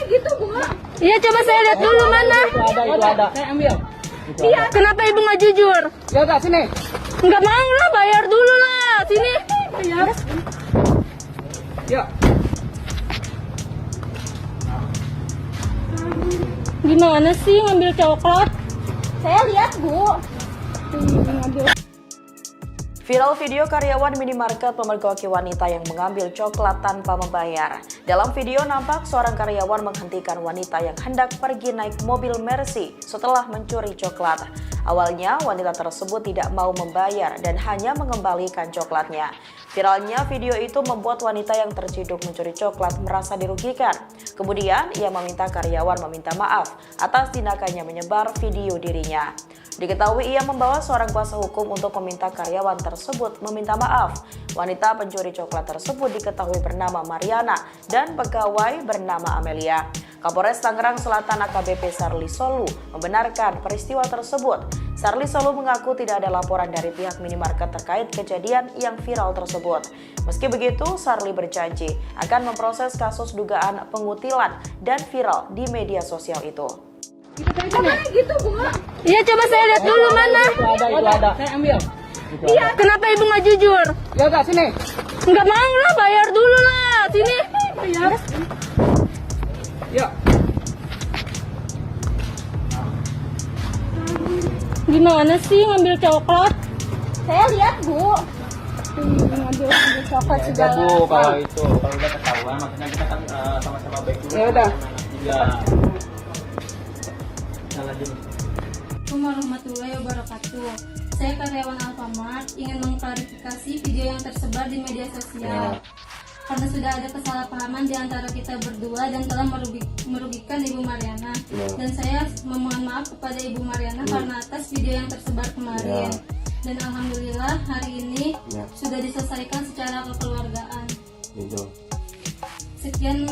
gitu, Bu? Iya, coba saya lihat dulu mana. Itu ada. Saya ambil. Iya, kenapa ibu nggak jujur? Ya udah sini. Nggak mau lah, bayar dulu lah. Sini. Bayar. Ya. Gimana sih ngambil coklat? Saya lihat, Bu. Viral video karyawan minimarket memergoki wanita yang mengambil coklat tanpa membayar. Dalam video nampak seorang karyawan menghentikan wanita yang hendak pergi naik mobil Mercy setelah mencuri coklat. Awalnya wanita tersebut tidak mau membayar dan hanya mengembalikan coklatnya. Viralnya video itu membuat wanita yang terciduk mencuri coklat merasa dirugikan. Kemudian ia meminta karyawan meminta maaf atas tindakannya menyebar video dirinya. Diketahui ia membawa seorang kuasa hukum untuk meminta karyawan tersebut meminta maaf. Wanita pencuri coklat tersebut diketahui bernama Mariana dan pegawai bernama Amelia. Kapolres Tangerang Selatan AKBP Sarli Solu membenarkan peristiwa tersebut. Sarli Solu mengaku tidak ada laporan dari pihak minimarket terkait kejadian yang viral tersebut. Meski begitu, Sarli berjanji akan memproses kasus dugaan pengutilan dan viral di media sosial itu. Gitu, Bu? Iya, coba saya lihat dulu mana. Itu ada. Saya ambil. Iya, kenapa ibu nggak jujur? Ya udah sini. Nggak mau lah, bayar dulu lah. Sini. Bayar. Ya. Gimana sih ngambil coklat? Saya lihat, Bu. Ngambil coklat Ya segala. Bu, kalau itu kalau udah ketahuan maksudnya kita kan sama-sama baik dulu. Ya udah. Ya. Salah dulu. Assalamualaikum warahmatullahi wabarakatuh. Saya karyawan Alfamart ingin mengklarifikasi video yang tersebar di media sosial. Karena sudah ada kesalahpahaman di antara kita berdua dan telah merugikan Ibu Mariana. Dan saya memohon maaf kepada Ibu Mariana karena atas video yang tersebar kemarin. Dan alhamdulillah hari ini sudah diselesaikan secara kekeluargaan. Sekian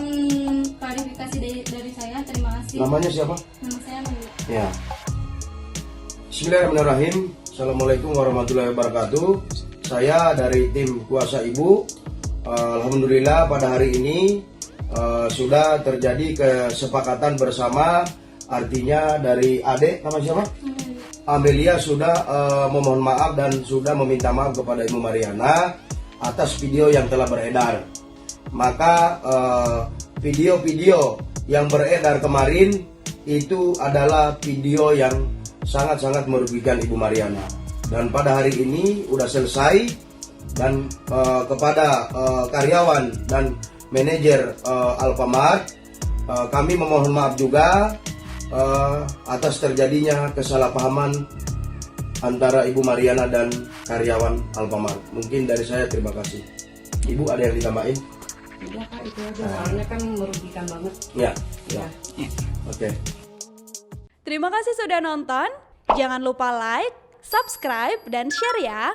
klarifikasi dari saya. Terima kasih. Namanya siapa? Nama saya Amelia. Ya. Bismillahirrahmanirrahim. Assalamualaikum warahmatullahi wabarakatuh. Saya dari tim kuasa ibu. Alhamdulillah pada hari ini sudah terjadi kesepakatan bersama. Artinya dari adik nama siapa? Amelia sudah memohon maaf dan sudah meminta maaf kepada Ibu Mariana atas video yang telah beredar. Maka video-video yang beredar kemarin itu adalah video yang sangat-sangat merugikan Ibu Mariana. Dan pada hari ini sudah selesai dan kepada karyawan dan manajer Alfamart kami memohon maaf juga atas terjadinya kesalahpahaman antara Ibu Mariana dan karyawan Alfamart. Mungkin dari saya terima kasih. Ibu ada yang ditambahin? Udah Kak, itu aja soalnya kan merugikan banget. Ya. Oke. Terima kasih sudah nonton. Jangan lupa like, subscribe, dan share ya.